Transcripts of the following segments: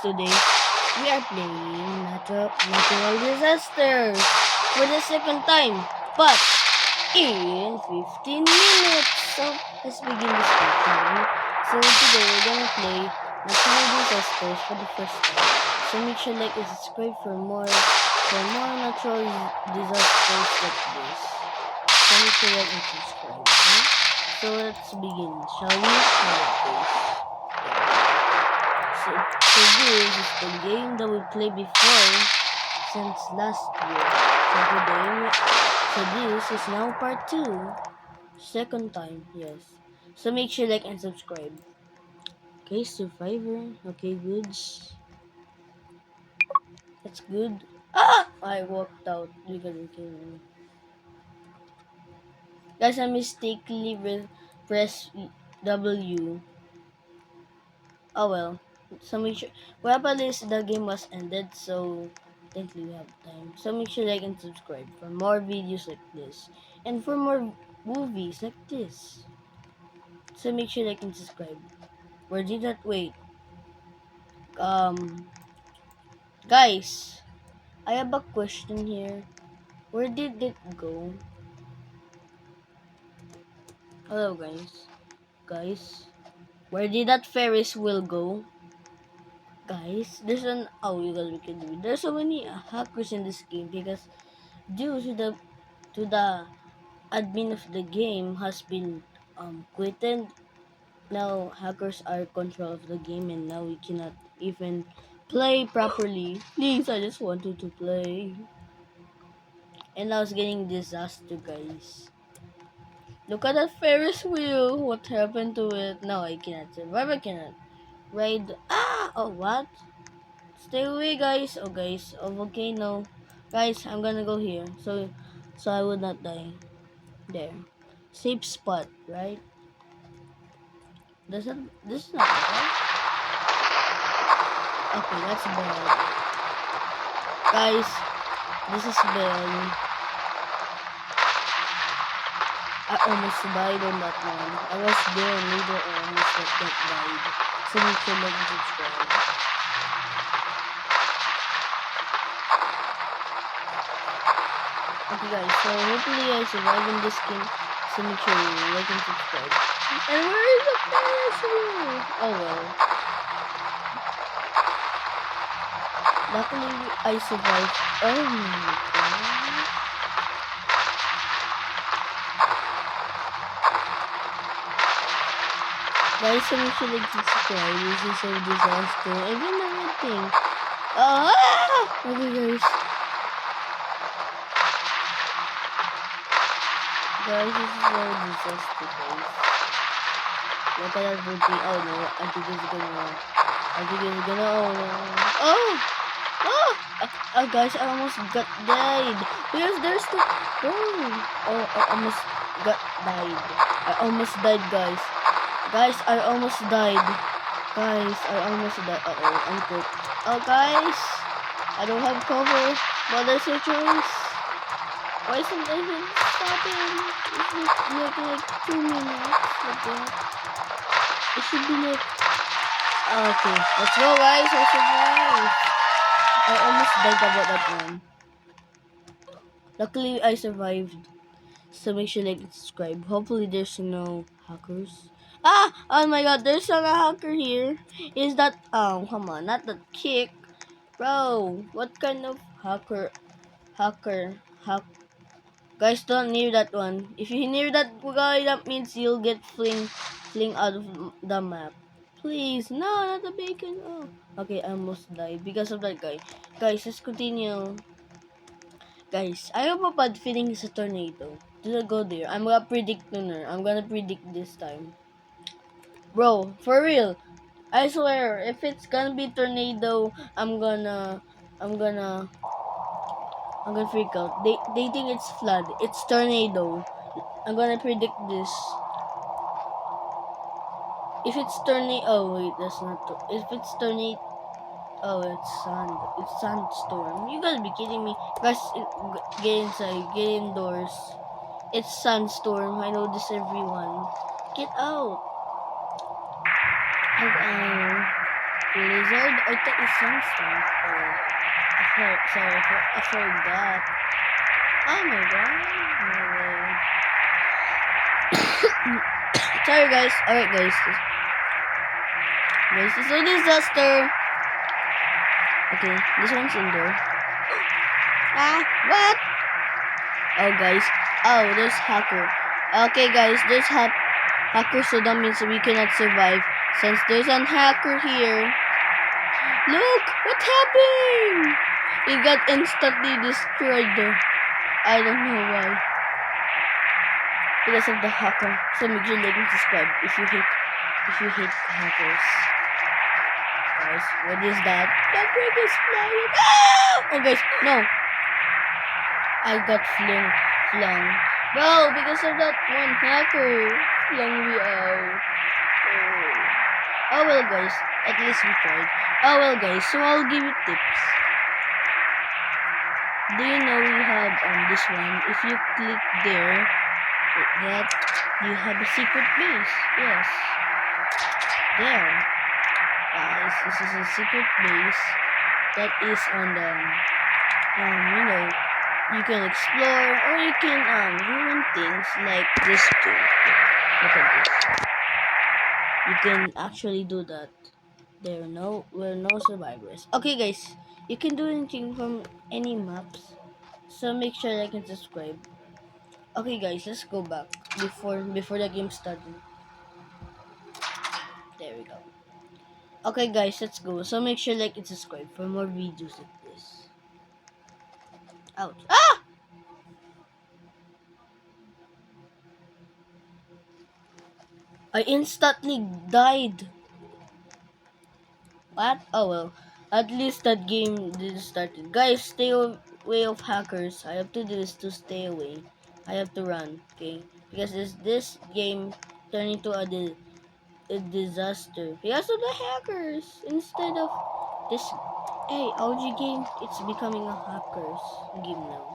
today we are playing natural disasters for the second time, but in 15 minutes. So let's begin this game, shall we? So today we're gonna play natural disasters for the first time. So make sure like and subscribe for more natural disasters like this. So make sure like and subscribe. Okay? So let's begin, shall we? So this is the game that we played before since last year. So this is now part 2. Second time, yes. So make sure like and subscribe. Okay, survivor. Okay, goods. That's good. Ah! I walked out because it came. Guys, I mistakenly press W. Oh well. So make sure. Well, at least the game was ended, so technically we have time. So make sure like and subscribe for more videos like this, and for more movies like this. So make sure like and subscribe. Where did that wait? Guys, I have a question here. Where did it go? Hello, guys. Guys, where did that Ferris wheel go? Guys, there's an you guys we can do it. There's so many hackers in this game because due to the admin of the game has been quitted. Now hackers are control of the game and now we cannot even play properly. Please, I just wanted to play. And I was getting disaster, guys. Look at that Ferris wheel. What happened to it? No, I cannot survive. I cannot ride. Ah! Oh, what? Stay away, guys. Oh, guys. Oh, volcano. Guys, I'm gonna go here. So I would not die. There. Safe spot, right? This is not bad. Okay, that's bad. Guys, this is bad. I almost died on that one. I was there and later I almost died. So make sure like and subscribe. Okay guys, so hopefully I survive in this game. So make sure you like and subscribe. And where is the Ferris wheel? Oh well. Luckily I survived. Oh my god. Guys, so make sure like subscribe. This is a disaster. Even everything. Okay guys. Guys, this is a disaster, guys. Look at that movie. Oh no, I think it's gonna. Oh no. Guys, I almost got died. Because there's the. I almost died. I almost died, guys. Guys, I almost died. Guys, I almost died. I'm cooked. Oh, guys, I don't have cover. But there's a choice. Why isn't it stopping? It's like 2 minutes. What the heck? It should be like... Okay, let's go guys. I survived. I almost died about that one. Luckily, I survived. So make sure like and subscribe. Hopefully, there's no hackers. Oh my god, there's a hacker here. Is that... come on, not that kick. Bro, what kind of hacker... Guys, don't near that one. If you near that guy, that means you'll get fling out of the map. Please, no, not the bacon. Oh, okay, I almost died because of that guy. Guys, let's continue. Guys, I have a bad feeling it's a tornado. Just go there. I'm gonna predict tuner. I'm gonna predict this time. Bro, for real. I swear, if it's gonna be tornado, I'm gonna freak out. They think it's flood. It's tornado. I'm gonna predict this. If it's tornado, oh wait, that's not. If it's tornado, oh it's sand. It's sandstorm. You gotta be kidding me, guys! Get inside. Get indoors. It's sandstorm. I know this, everyone. Get out. Blizzard? I thought it's Sandstorm. Oh, sorry, I forgot. Oh my god. No way. Sorry guys. Alright guys. Guys, it's a disaster. Okay, this one's indoor. What? Oh guys. Oh, there's hacker. Okay guys, there's hacker, so that means we cannot survive. Since there's an hacker here. Look! What happened? It got instantly destroyed though. I don't know why. Because of the hacker. So make sure like and subscribe if you hate hackers. Guys, what is that? The brick is flying. Ah! Oh guys, no. I got flung. Bro, because of that one hacker flung me out. Oh well guys, at least we tried. Oh well guys, so I'll give you tips. Do you know we have this one? If you click there, that you have a secret base. Yes. There. Guys, this is a secret base that is on the you can explore or you can ruin things like this too. Look at this. You can actually do that. We're no survivors. Okay guys, you can do anything from any maps. So make sure like and subscribe. Okay guys, let's go back before the game started. There we go. Okay guys, let's go. So make sure like and subscribe for more videos like this. Ouch. Ah! I instantly died. What? Oh well. At least that game didn't start. Guys, stay away of hackers. I have to do this to stay away. I have to run, okay? Because this game turned into a disaster because of the hackers. Instead of this, hey, OG game, it's becoming a hackers game now.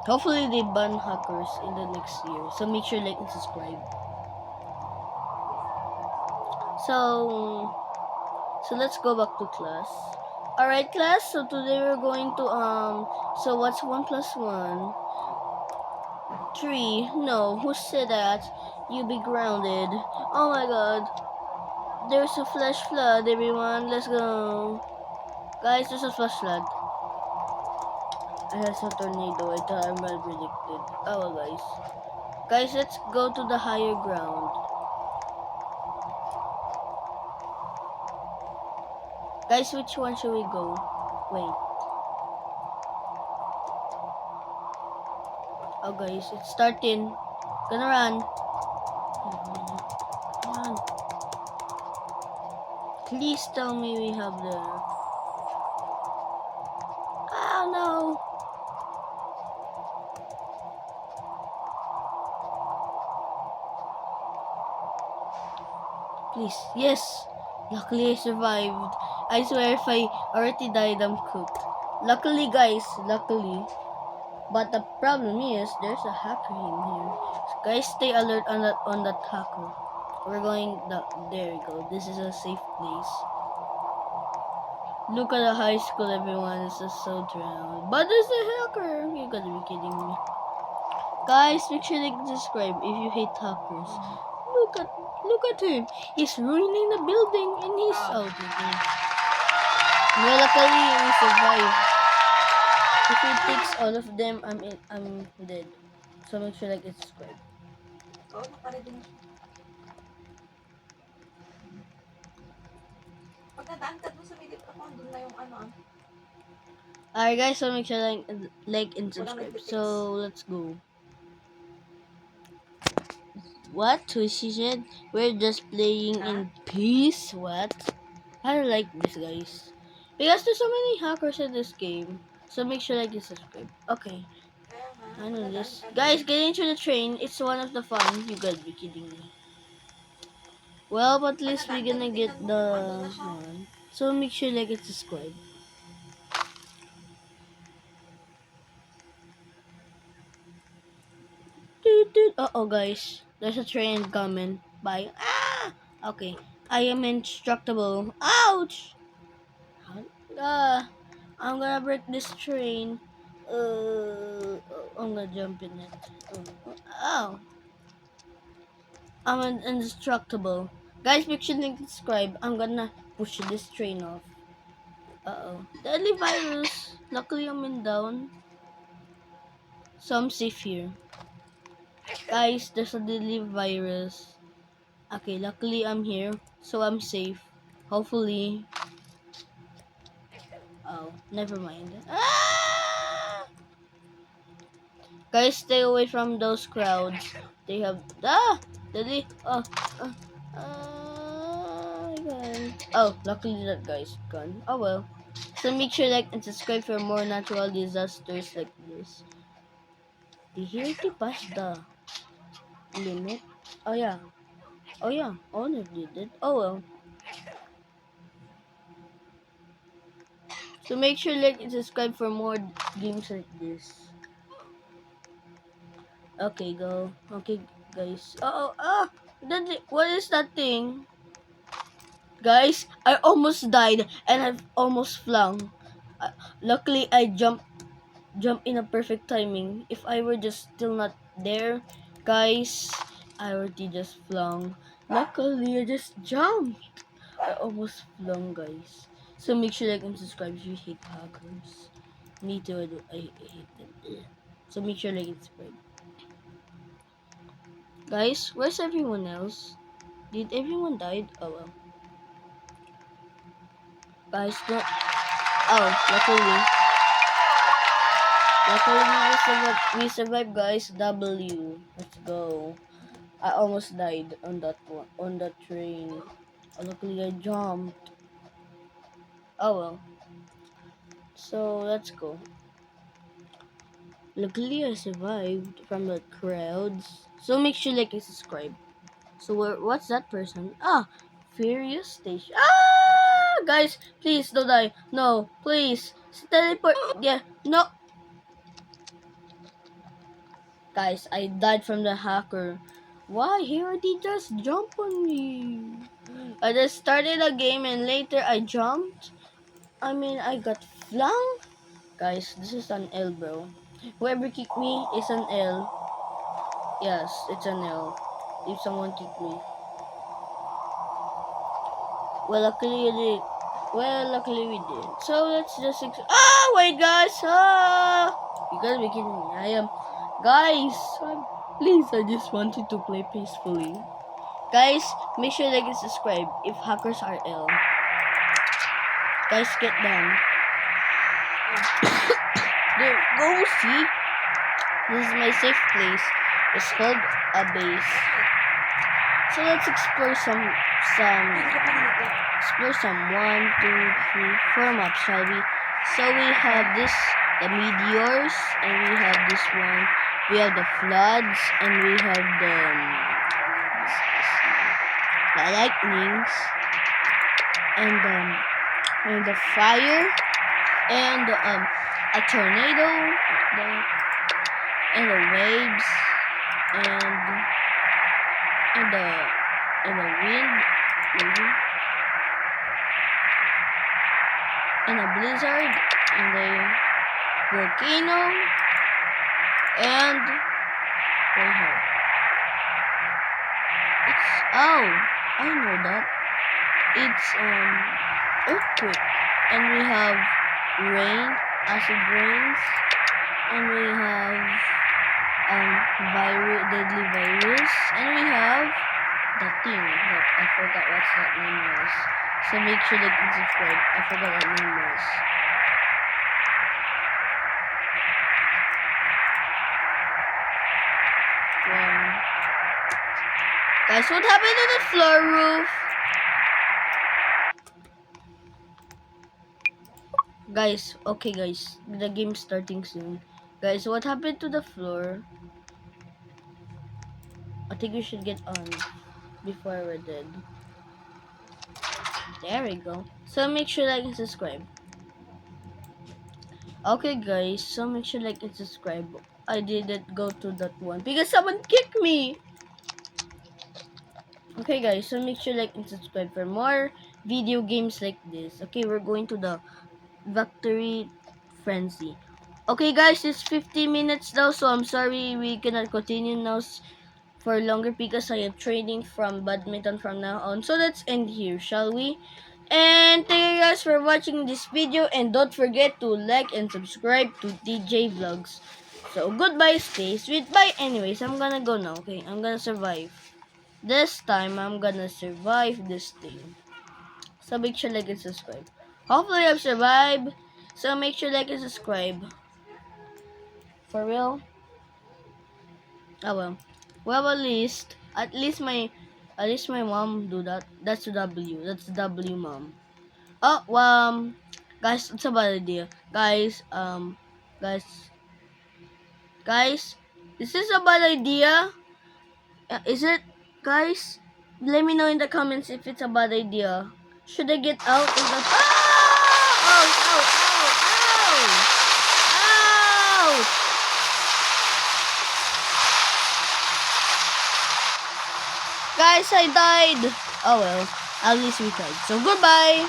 Hopefully they ban hackers in the next year. So make sure like and subscribe. So let's go back to class. Alright class, so today we're going to so what's 1 plus 1? 3. No, who said that? You be grounded. Oh my god. There's a flash flood, everyone. Let's go. Guys, there's a flash flood. I have a tornado. I thought I'm well predicted. Oh well, guys. Guys, let's go to the higher ground. Guys, which one should we go? Wait. Oh guys, it's starting. Gonna run. Run. Please tell me we have the... Oh no! Please, yes! Luckily I survived. I swear if I already died, I'm cooked. Luckily guys, luckily. But the problem is, there's a hacker in here. So guys, stay alert on that hacker. We're going, there we go. This is a safe place. Look at the high school, everyone. It's just so drowned. But there's a hacker. You gotta be kidding me. Guys, make sure to subscribe if you hate hackers. Look at him. He's ruining the building and he's out again. Well, luckily we survived. If it takes all of them, I'm dead. So make sure like and subscribe. Oh, nakaready na. Pagkadaan ka dun sa middle ako, dun na yung ano. Alright guys, so make sure like and subscribe. So let's go. What? She said we're just playing in peace. What? I don't like this, guys. Because there's so many hackers in this game. So make sure like and subscribe. Okay. I know this. Guys, get into the train. It's one of the fun. You gotta be kidding me. Well, but at least we're gonna get the one. So make sure like and subscribe. Uh oh, guys. There's a train coming. Bye. Ah! Okay. I am indestructible. Ouch! Ah, I'm gonna break this train. I'm gonna jump in it. Oh, I'm indestructible. Guys, make sure to subscribe. I'm gonna push this train off. Uh-oh. Deadly virus. Luckily, I'm in down. So I'm safe here. Guys, there's a deadly virus. Okay, luckily I'm here. So I'm safe. Hopefully. Oh, never mind. Ah! Guys, stay away from those crowds. They have deadly. God. Oh, luckily that guy's gone. Oh well. So make sure like and subscribe for more natural disasters like this. Did he already pass the limit? Oh yeah. Oh yeah. Honor did it. Oh well. So make sure like and subscribe for more games like this. Okay, go. Okay, guys. What is that thing? Guys, I almost died and I've almost flung. Luckily, I jumped in a perfect timing. If I were just still not there, guys, I already just flung. Luckily, I just jumped. I almost flung, guys. So make sure like and subscribe if you hate hackers. Me too. I hate them. Ugh. So make sure like and subscribe. Guys, where's everyone else? Did everyone died? Oh well. Guys, don't. Oh, luckily we survived, guys. W. Let's go. I almost died on that one, on that train. Luckily I jumped. Oh well. So let's go. Luckily I survived from the crowds. So make sure like and subscribe. So what's that person? Ah, Furious Station. Ah, guys, please don't die. No, please. Teleport. Yeah, no. Guys, I died from the hacker. Why? He already just jumped on me. I just started a game and later I jumped. I mean, I got flung. Guys, this is an L, bro. Whoever kicked me is an L. Yes, it's an L. If someone kicked me. Well, luckily we did. So let's just wait, guys. You guys be kidding me. I am, guys. Please, I just wanted to play peacefully. Guys, make sure like and subscribe if hackers are ill. Guys, get down. There, go see. This is my safe place. It's called a base. So let's explore some 1, 2, 3, 4 maps, shall we? So we have this, the meteors, and we have this one. We have the floods, and we have the lightnings, and the fire, and a tornado, and the waves, and the wind, maybe, and a blizzard, and a volcano, and we have I know that it's earthquake, and we have rain, acid rains, and we have deadly virus, and we have the thing that I forgot what that name was. So make sure that you subscribe. I forgot what name was. Guys, what happened to the floor roof? Guys, okay guys, the game's starting soon. Guys, what happened to the floor? I think we should get on before we're dead. There we go. So make sure like and subscribe. Okay guys, so make sure like and subscribe. I didn't go to that one because someone kicked me. Okay, guys, so make sure like and subscribe for more video games like this. Okay, we're going to the Victory Frenzy. Okay, guys, it's 50 minutes now, so I'm sorry we cannot continue now for longer because I am training from badminton from now on. So let's end here, shall we? And thank you guys for watching this video, and don't forget to like and subscribe to DJ Vlogs. So goodbye, stay sweet. Bye. Anyways, I'm gonna go now. Okay, I'm gonna survive. This time, I'm gonna survive this thing. So make sure like and subscribe. Hopefully, I've survived. So make sure like and subscribe. For real. Oh well. Well, at least my mom do that. That's the W. That's the W, mom. Oh, guys, it's a bad idea. Guys, guys, is this a bad idea? Is it, guys? Let me know in the comments if it's a bad idea. Should I get out of the? Ah! Ow! Ow! Ow! Ow! Ouch! Guys, I died. Oh well, at least we tried. So goodbye.